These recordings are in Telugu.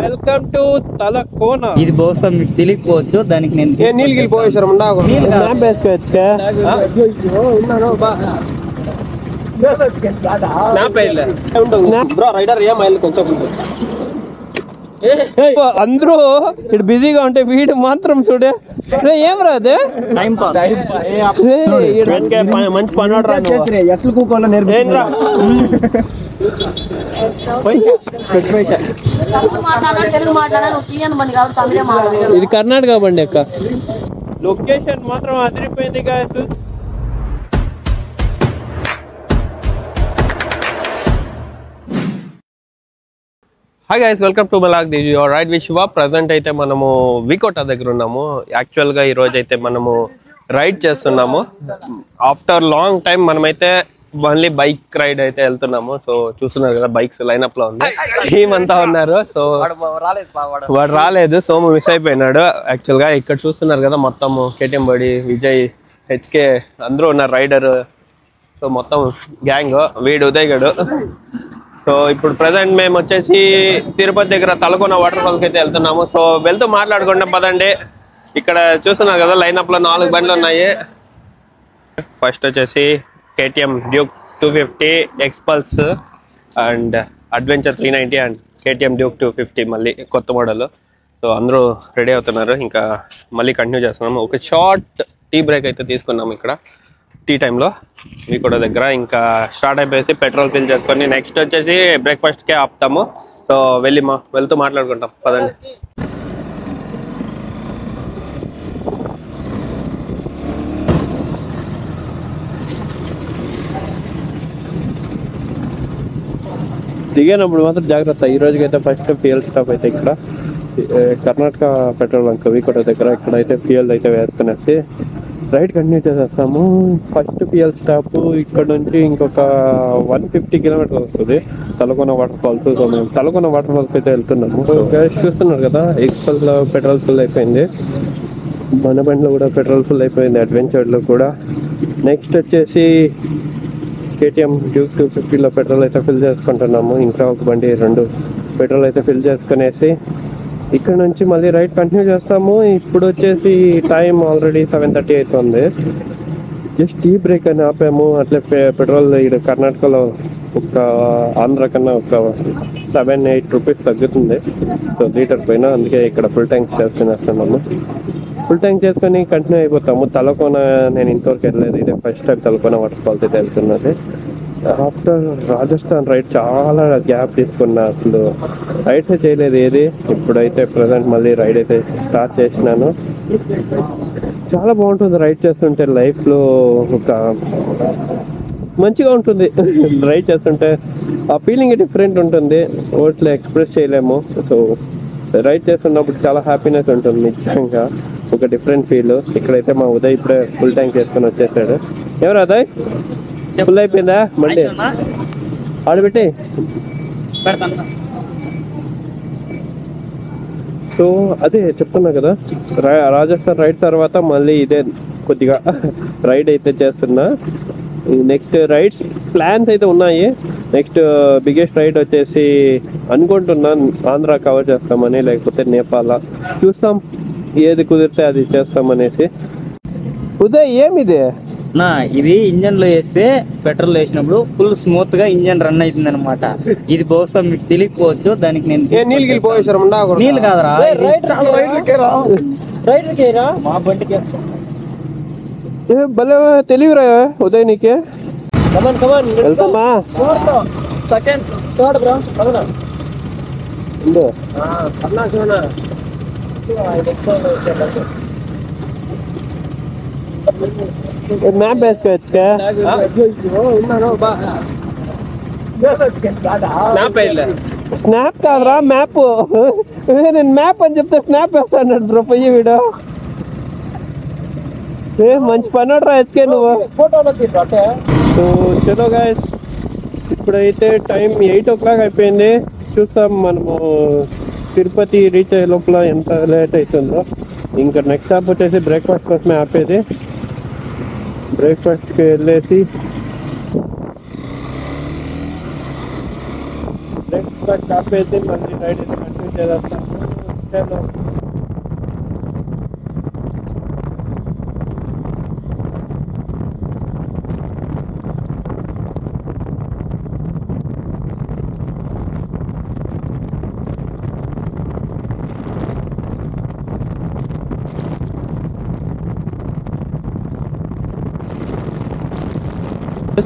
Welcome to Talakona. ఇది బహుశా మీకు తెలియకపోవచ్చు, దానికి నేను నీళ్ళు పోయేసారు రైడర్ ఏ మైల్ కొంచెం అందరూ ఇటు బిజీగా ఉంటే వీడు మాత్రం చూడే ఏం రాదే టైం పాస్. మంచి పని ఎట్లు కూకోవాలో నేర్పి ఇది కర్ణాటక బండి అక్క. లొకేషన్ మాత్రం అదిరిపోయింది guys. Hi guys, welcome to blog this your right with Shiva. Present అయితే మనము వికోటా దగ్గర ఉన్నాము. యాక్చువల్గా ఈరోజు అయితే మనము రైడ్ చేస్తున్నాము. ఆఫ్టర్ లాంగ్ టైం మనమైతే ఓన్లీ బైక్ రైడ్ అయితే వెళ్తున్నాము. సో చూస్తున్నారు కదా, బైక్స్ లైనప్ లో ఉంది, టీమ్ అంతా ఉన్నారు. సో వాడు రాలేదు, సోము మిస్ అయిపోయినాడు. యాక్చువల్గా ఇక్కడ చూస్తున్నారు కదా, మొత్తం కేటీఎం బడి, విజయ్, హెచ్కే అందరూ ఉన్నారు రైడర్. సో మొత్తం గ్యాంగ్. వీడు ఉదయ్ గడు. సో ఇప్పుడు ప్రజెంట్ మేము వచ్చేసి తిరుపతి దగ్గర తలకోన వాటర్ ఫాల్కి అయితే వెళ్తున్నాము. సో వెళ్తూ మాట్లాడుకుంటాం పదండి. ఇక్కడ చూస్తున్నారు కదా, లైనప్ లో 4 బండ్లు ఉన్నాయి. ఫస్ట్ వచ్చేసి KTM Duke 250, ఎక్స్పల్స్ and adventure 390 and KTM Duke 250 మళ్ళీ కొత్త మోడల్. సో అందరూ రెడీ అవుతున్నారు. ఇంకా మళ్ళీ కంటిన్యూ చేస్తున్నాము. ఒక షార్ట్ టీ బ్రేక్ అయితే తీసుకున్నాము ఇక్కడ టీ టైంలో వికోటా దగ్గర. ఇంకా స్టార్ట్ అయిపోయేసి పెట్రోల్ ఫిల్ చేసుకొని నెక్స్ట్ వచ్చేసి బ్రేక్ఫాస్ట్కే ఆపుతాము. సో వెళ్తూ మాట్లాడుకుంటాం పదండి. దిగేటప్పుడు మాత్రం జాగ్రత్త. ఈ రోజుకైతే ఫస్ట్ ఫ్యూయల్ స్టాప్ అయితే ఇక్కడ కర్ణాటక పెట్రోల్ బంక్ వికోటా దగ్గర. ఇక్కడైతే ఫ్యూయల్ అయితే వేసుకునేసి రైడ్ కంటిన్యూ చేసేస్తాము. ఫస్ట్ ఫ్యూయల్ స్టాప్ ఇక్కడ నుంచి ఇంకొక 150 కిలోమీటర్స్ వస్తుంది తలకోన వాటర్ ఫాల్స్. సో మేము తలకోన వాటర్ ఫాల్స్ అయితే వెళ్తున్నాము. చూస్తున్నారు కదా, ఎక్స్పల్స్ లో పెట్రోల్ ఫుల్ అయిపోయింది, మన బండిలో కూడా పెట్రోల్ ఫుల్ అయిపోయింది, అడ్వెంచర్లో కూడా. నెక్స్ట్ వచ్చేసి కేటీఎం డ్యూక్ 250లో పెట్రోల్ అయితే ఫిల్ చేసుకుంటున్నాము. ఇంకా ఒక బండి 2 పెట్రోల్ అయితే ఫిల్ చేసుకునేసి ఇక్కడ నుంచి మళ్ళీ రైడ్ కంటిన్యూ చేస్తాము. ఇప్పుడు వచ్చేసి టైం ఆల్రెడీ 7:30 అవుతుంది. జస్ట్ టీ బ్రేక్ అని ఆపాము. అట్లే పెట్రోల్ ఇక్కడ కర్ణాటకలో ఒక ఆంధ్ర కన్నా ఒక 7-8 రూపీస్ తగ్గుతుంది. సో లీటర్ పైన, అందుకే ఇక్కడ ఫుల్ ట్యాంక్ చేసుకునేస్తున్నాము. ఫుల్ ట్యాంక్ చేసుకొని కంటిన్యూ అయిపోతాము. తలకోన నేను ఇంతవరకు వెళ్ళలేదు, ఇదే first time Talakona waterfalls అయితే వెళ్తున్నది. ఆఫ్టర్ రాజస్థాన్ రైడ్ చాలా గ్యాప్ తీసుకున్నా, అసలు రైడ్సే చేయలేదు ఏది. ఇప్పుడైతే ప్రజెంట్ మళ్ళీ రైడ్ అయితే స్టార్ట్ చేసినాను. చాలా బాగుంటుంది రైడ్ చేస్తుంటే. లైఫ్లో ఒక మంచిగా ఉంటుంది రైడ్ చేస్తుంటే. ఆ ఫీలింగ్ డిఫరెంట్ ఉంటుంది, వర్డ్స్లో ఎక్స్ప్రెస్ చేయలేము. సో రైడ్ చేస్తున్నప్పుడు చాలా హ్యాపీనెస్ ఉంటుంది నిజంగా, ఒక డిఫరెంట్ ఫీల్. ఇక్కడైతే మా ఉదయ్ ఇప్పుడే ఫుల్ ట్యాంక్ చేసుకొని వచ్చేసాడు. ఎవరు ఉదయ్, ఫుల్ అయిపోయిందా బండి? ఆడబెట్టి. సో అదే చెప్తున్నా కదా, రాజస్థాన్ రైడ్ తర్వాత మళ్ళీ ఇదే కొద్దిగా రైడ్ అయితే చేస్తున్నా. నెక్స్ట్ రైడ్స్ ప్లాన్స్ అయితే ఉన్నాయి. నెక్స్ట్ బిగ్గెస్ట్ రైడ్ వచ్చేసి అనుకుంటున్నాను ఆంధ్ర కవర్ చేస్తామని, లేకపోతే నేపాల్ చూస్తాం, ఏది కుదిరితే అది చేస్తామనేసి. ఉదయ్ ఏమిది నా ఇది ఇంజన్ లో వేస్తే పెట్రోల్ వేసినప్పుడు ఫుల్ స్మూత్ గా ఇంజన్ రన్ అవుతుంది అనమాట. ఇది బహుశా మీకు తెలియకపోవచ్చు, దానికి నేను నీళ్ళు పోయేసారు. నీళ్ళు కాదురా, మా బండికి భలే తెలివిరా ఉదయ్ నీకే. వెళ్తామా? సెకండ్ థర్డ్ బ్రో మ్యాప్ వేసుకోవచ్చా? స్నాప్ కాదురా, మ్యాప్. నేను మ్యాప్ అని చెప్తే స్నాప్ వేస్తాను బ్రో. పోయి వీడు మంచి పని రా ఎత్తుకే నువ్వు. సో చలో గాయస్, ఇప్పుడైతే టైం 8 o'clock అయిపోయింది. చూస్తాం మనము తిరుపతి రీచ్ అయ్యే లోపల ఎంత లేట్ అవుతుందో. ఇంకా నెక్స్ట్ స్టాప్ వచ్చేసి బ్రేక్ఫాస్ట్ కోసమే ఆపేది. బ్రేక్ఫాస్ట్కి వెళ్ళేసి ఇక్కడ స్టాప్ వేసి మళ్ళీ రైడ్ అయితే కంటిన్యూ చేస్తాము.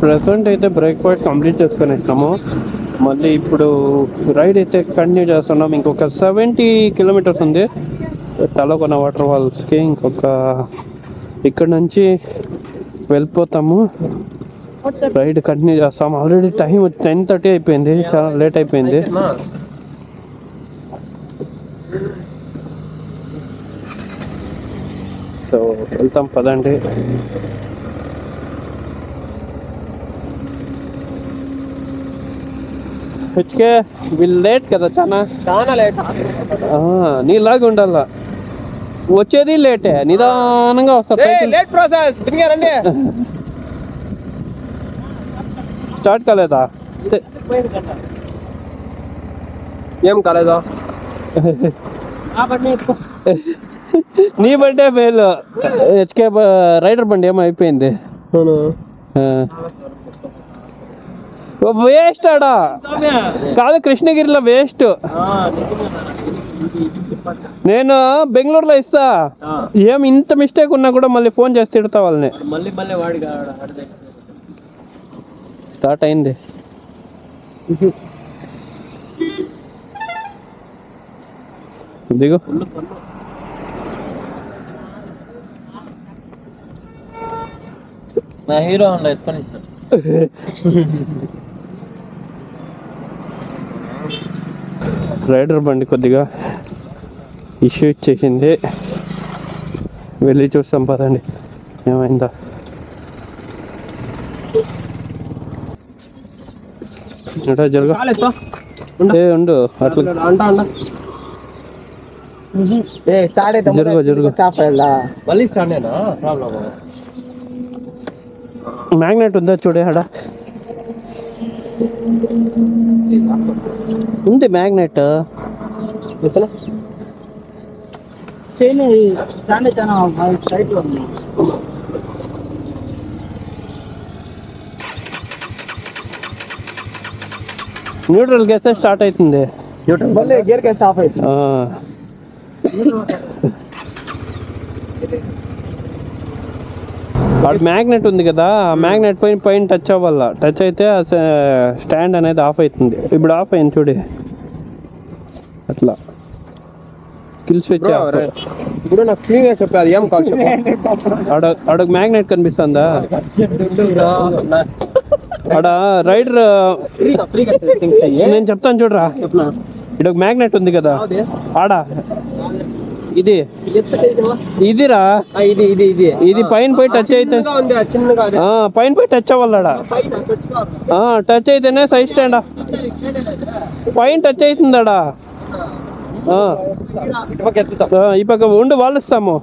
ప్రెసెంట్ అయితే బ్రేక్ఫాస్ట్ కంప్లీట్ చేసుకొని వచ్చినాము. మళ్ళీ ఇప్పుడు రైడ్ అయితే కంటిన్యూ చేస్తున్నాం. ఇంకొక 70 కిలోమీటర్స్ ఉంది తలకొన వాటర్ ఫాల్స్కి. ఇంకొక ఇక్కడ నుంచి వెళ్ళిపోతాము, రైడ్ కంటిన్యూ చేస్తాము. ఆల్రెడీ టైం 10:30 అయిపోయింది, చాలా లేట్ అయిపోయింది. సో వెళ్తాం పదండి. హెచ్కే వీళ్ళు లేట్ కదా, చాలా లేట్. నీలాగా ఉండాల, వచ్చేది లేటే, నిదానంగా వస్తారు. Late process. స్టార్ట్ కాలేదా? ఏం కాలేదా? నీ బండే మేలు. హెచ్కే రైడర్ బండి ఏమో అయిపోయింది. వేస్ట్ ఆడా కాదు, కృష్ణగిరిలో వేస్ట్. నేను బెంగళూరులో ఇస్తా. ఏం ఇంత మిస్టేక్ ఉన్నా కూడా మళ్ళీ ఫోన్ చేసి తిడతా వాళ్ళని. స్టార్ట్ అయింది. దిగు. నా హీరో హోండా ఎత్తుకొని రైడర్ బండి కొద్దిగా ఇష్యూ ఇచ్చేసింది, వెళ్ళి చూస్తాం పదండి ఏమైందా. జరుగు ఉండు అట్లా జరుగు జరుగు. మ్యాగ్నెట్ ఉందా చూడే, ఆడ ఉంది మ్యాగ్నెట్. న్యూట్రల్ గేస్తే స్టార్ట్ అవుతుంది. గేర్ కేస్తే ఆఫ్ అవుతుంది. వాడు మ్యాగ్నెట్ ఉంది కదా, ఆ మ్యాగ్నెట్ పైన టచ్ అవ్వాల. టచ్ అయితే స్టాండ్ అనేది ఆఫ్ అవుతుంది. ఇప్పుడు ఆఫ్ అయింది చూడు, అట్లా కిల్ స్విచ్. ఇప్పుడు నాకు క్లీన్గా చెప్పాలి ఏం కాల్ ఆడ మ్యాగ్నెట్ కనిపిస్తుందా? ఆడ రైడర్ నేను చెప్తాను చూడరా. ఇక్కడ మ్యాగ్నెట్ ఉంది కదా ఆడ, ఇదిరా, ఇది పైన పోయి టచ్ అయితే పైన పోయి టచ్ అవ్వాలడా. టచ్ అయితేనే సైడ్ స్టాండ్ పైన టచ్ అవుతుందాడా. ఈ పక్క ఉండు వాళ్ళు ఇస్తాము.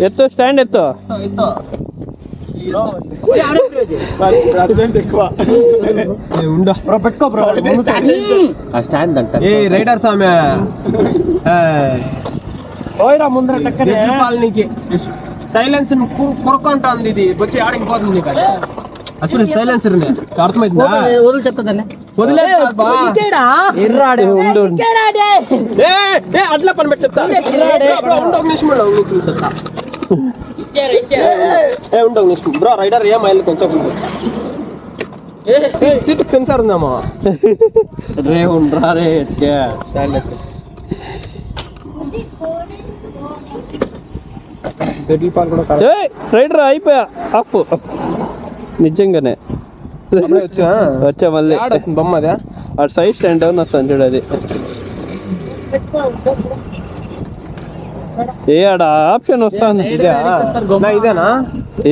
ఎత్తు స్టాండ్ ఎత్తు. రైడర్ సామె ముందర సైలెన్స్ కొరకుంటుంది. ఇది వచ్చి ఆడికి పోతుంది. యాక్చువల్లీ సైలెన్సర్ అర్థమైందా? అట్లా పని పెట్టి చెప్తా. బ్రో రైడర్ ఏం మైల్ కొంచెం సెన్సార్ ఉందామా? రే ఉండరా రే స్టాండ్ రైడర్ అయిపోయా ఆఫ్. నిజంగానే వచ్చా మళ్ళీ బొమ్మ అదే అటు సైడ్ స్టాండ్ అవును వస్తాను చూడు. అది ఏ ఆడ ఆప్షన్ వస్తాను ఇదేనా?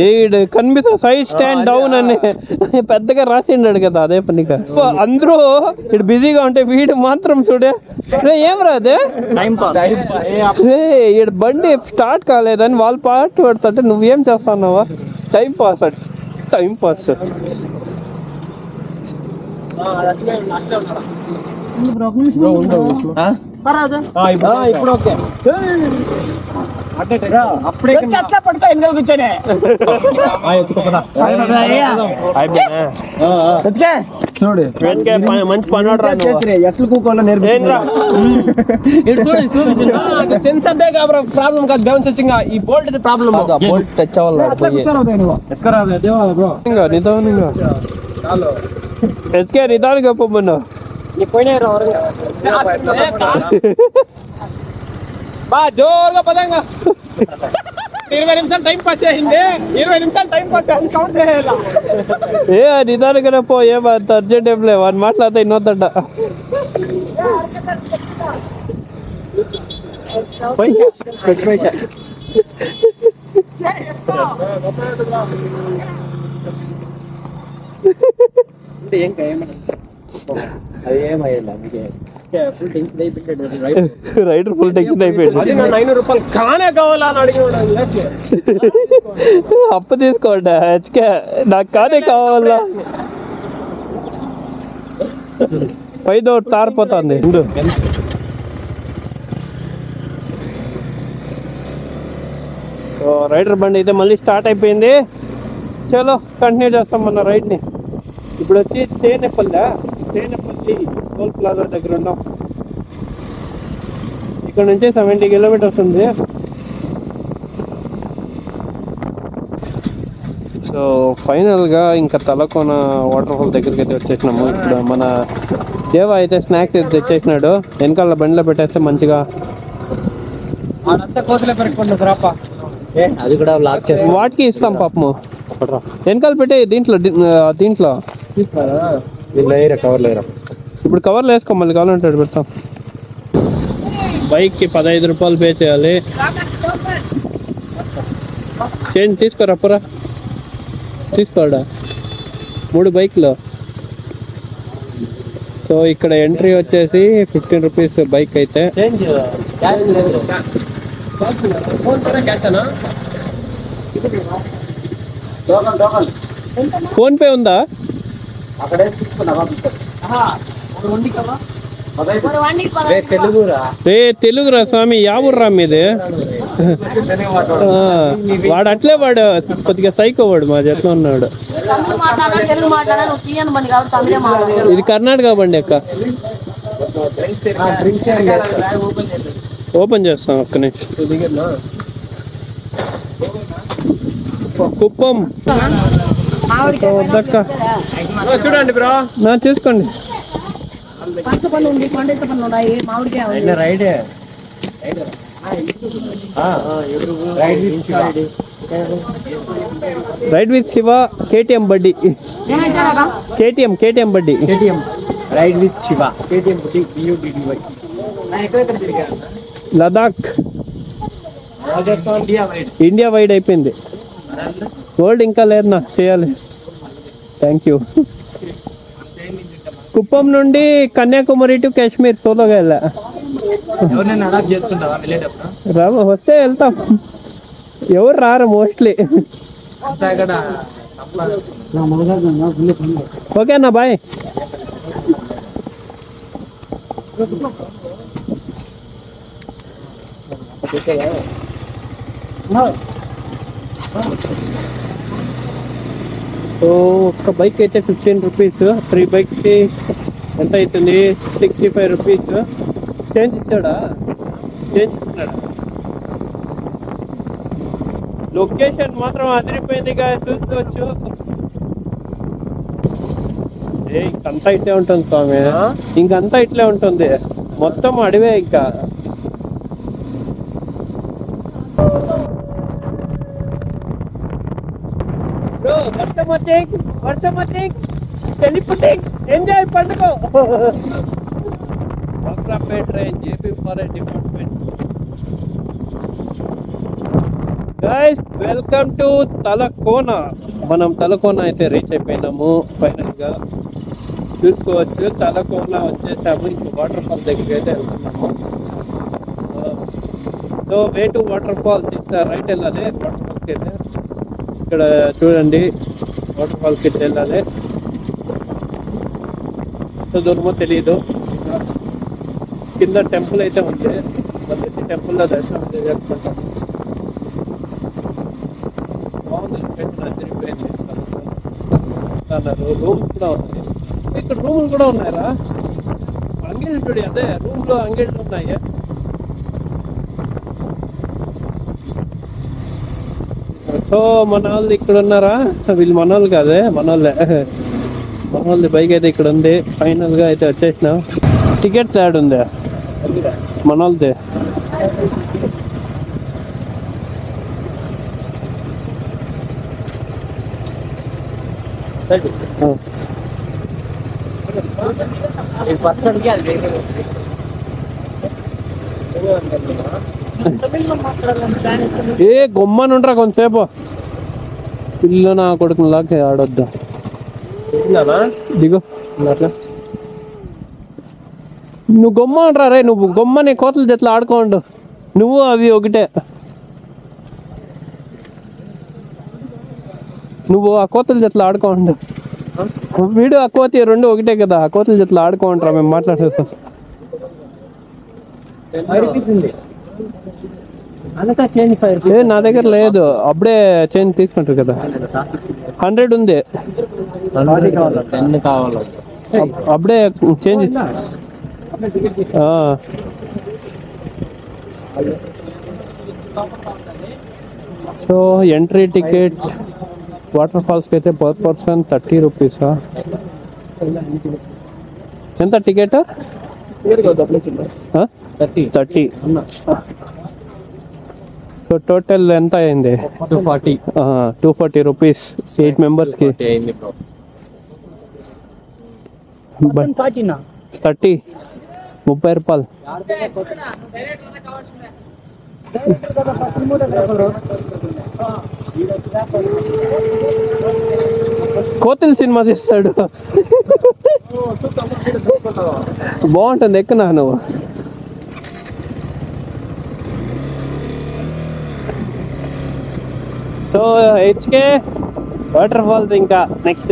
ఏడు కనిపిస్తా సైడ్ స్టాండ్ డౌన్ అని పెద్దగా రాసిండాడు కదా, అదే పనిగా. అందరూ ఇటు బిజీగా ఉంటే వీడు మాత్రం చూడే ఏం రాదే ఈడు బండి స్టార్ట్ కాలేదని వాళ్ళు పాటు పడుతుంటే నువ్వేం చేస్తున్నావా? Time pass time pass. ఇప్పుడు ఓకే అప్పుడే అట్లా పడతా ఇంకా కూర్చొని చూడు మంచి పని ఎట్లు కూకోవాలో సెన్స్ అంటే ప్రాబ్లం కాదు. దేవుని సచ్చింగా ఈ బోల్ట్ ప్రాబ్లం. బోల్ట్ టచ్ ఎత్కే నిదానికి పొమ్మన్నా బా జోరుగా పదంగా 20 నిమిషాలు టైం పాస్ అయింది. 20 నిమిషాలు టైం పాస్ అయింది. కౌంట్ చేయాలి. ఏ నిదానికనే పో. ఏమంత అర్జెంట్ ఏం లేవు అని మాట్లాడితే ఇన్నొద్దంట. రైడర్ ఫుల్ టెన్షన్ అయిపోయింది. 900 రూపాయలు కానే కావాలా అని అడిగి అప్పు తీసుకోండి. హెచ్కే నాకు కానే కావాలా. పైదో తారిపోతుంది. రైడర్ బండి అయితే మళ్ళీ స్టార్ట్ అయిపోయింది. చలో కంటిన్యూ చేస్తాం మన రైడ్ని. ఇప్పుడు వచ్చి తేనెపల్లి టోల్ ప్లాజా దగ్గర ఉన్నాం. ఇక్కడ నుంచి 70 కిలోమీటర్స్ ఉంది. సో ఫైనల్గా ఇంకా తలకోన వాటర్ ఫాల్ దగ్గరికి అయితే వచ్చేసినాము. ఇప్పుడు మన దేవ అయితే స్నాక్స్ అయితే తెచ్చేసినాడు. వెనకాల బండిలో పెట్టేస్తే మంచిగా కోసలే పెరుక్కుంటుంది రాప. అది కూడా లాక్ చేస్తాం. వాటికి ఇస్తాం పాపము. వెనకాల పెట్టే దీంట్లో కవర్లు వేయరా. ఇప్పుడు కవర్లు వేసుకో. మళ్ళీ కావాలంటే పెడతాం. బైక్కి 15 రూపాయలు పే చేయాలి. చేంజ్ తీసుకోరా పురా. తీసుకోడా 3 బైక్లు. సో ఇక్కడ ఎంట్రీ వచ్చేసి 15 రూపీస్ బైక్ అయితే. ఫోన్ పే ఉందా? తెలుగురా స్వామి. యావుర్రా మీది. వాడు అట్లే వాడు కొద్దిగా సైకో వాడు. మా ఎట్లా ఉన్నాడు. ఇది కర్ణాటక బండి అక్క. ఓపెన్ చేస్తాం ఒక్క నిమిషం. కుప్పం వద్దక్క. చూడండి బ్రో. చూసుకోండి. Ride with Shiva KTM buddy. KTM buddy. Ride with Shiva Ladakh India wide అయిపోయింది. గోల్డ్ ఇంకా లేదు నాకు చేయాలి. Thank you. కుప్పం నుండి కన్యాకుమారి టు కాశ్మీర్ సోలోగా వెళ్ళా. వస్తే వెళ్తాం. ఎవరు రారు మోస్ట్లీ. ఓకేనా బాయ్. సో ఒక్క బైక్ అయితే 15 రూపీస్. 3 బైక్స్కి ఎంత అవుతుంది? 65 రూపీస్. చేంజ్ ఇచ్చాడా? చేంజ్ ఇస్తున్నాడా? లొకేషన్ మాత్రం అదిరిపోయిందిగా. చూసుకోవచ్చు. ఇంకంతా ఇట్లే ఉంటుంది స్వామి. ఇంకంతా ఇట్లే ఉంటుంది. మొత్తం అడివే ఇంకా. వర్షం వచ్చి ఎంజాయ్ పండుగ. JP forest department. Guys welcome to Talakona. మనం తలకోన అయితే రీచ్ అయిపోయినాము ఫైనల్ గా. చూసుకోవచ్చు తలకోన వచ్చేసాము. ఇంకా వాటర్ ఫాల్ దగ్గరికి అయితే వెళ్తున్నాము. So way to waterfalls right వెళ్ళాలి. వాటర్ ఫాల్స్ అయితే ఇక్కడ చూడండి వాటర్ ఫాల్స్ కి వెళ్ళాలి. ఎంత దూరమో తెలియదు. కింద టెంపుల్ అయితే ఉంది, టెంపుల్ లో దర్శనం చేసుకుంటాం. బాగుంది, రూమ్ కూడా ఉంది. ఇక్కడ రూములు కూడా ఉన్నాయా? అంగేళ్ళు చూడు, అదే రూమ్ లో అంగేళ్ళు ఉన్నాయి. సో మన వాళ్ళు ఇక్కడ ఉన్నారా? వీళ్ళు మన వాళ్ళు కాదే, మన వాళ్ళది బైక్ అయితే ఇక్కడ ఉంది. ఫైనల్ గా అయితే వచ్చేసిన. టికెట్స్ యాడ్ ఉంది మన వాళ్ళది. ఏ గొమ్మనుండ్రా కొంతసేపు. పిల్ల నా కొడుకు లాగా ఆడొద్దా? దిగు అట్లా. నువ్వు గొమ్మ అంటారా రే? నువ్వు గొమ్మని కోతల జట్లు ఆడుకోండు. నువ్వు అవి ఒకటే. నువ్వు ఆ కోతల జట్లు ఆడుకోండు. వీడు ఆ కోతి రెండు ఒకటే కదా. ఆ కోతల జట్లు ఆడుకోంటారా? మేము మాట్లాడేస్తాం. నా దగ్గర లేదు, అప్పుడే చేంజ్ తీసుకుంటారు కదా. 100 ఉంది, అప్పుడే change. So entry ticket water ఫాల్స్కి అయితే పర్ పర్సన్ 30 రూపీసా? ఎంత టికెట్? 30. సో టోటల్ ఎంత అయింది? 240 రూపీస్ 8 మెంబర్స్కి. 30 రూపాయలు. కోతిల సినిమా తీస్తాడు, బాగుంటుంది. ఎక్కునా నువ్వు? సో హెచ్కే వాటర్ ఫాల్స్ ఇంకా నెక్స్ట్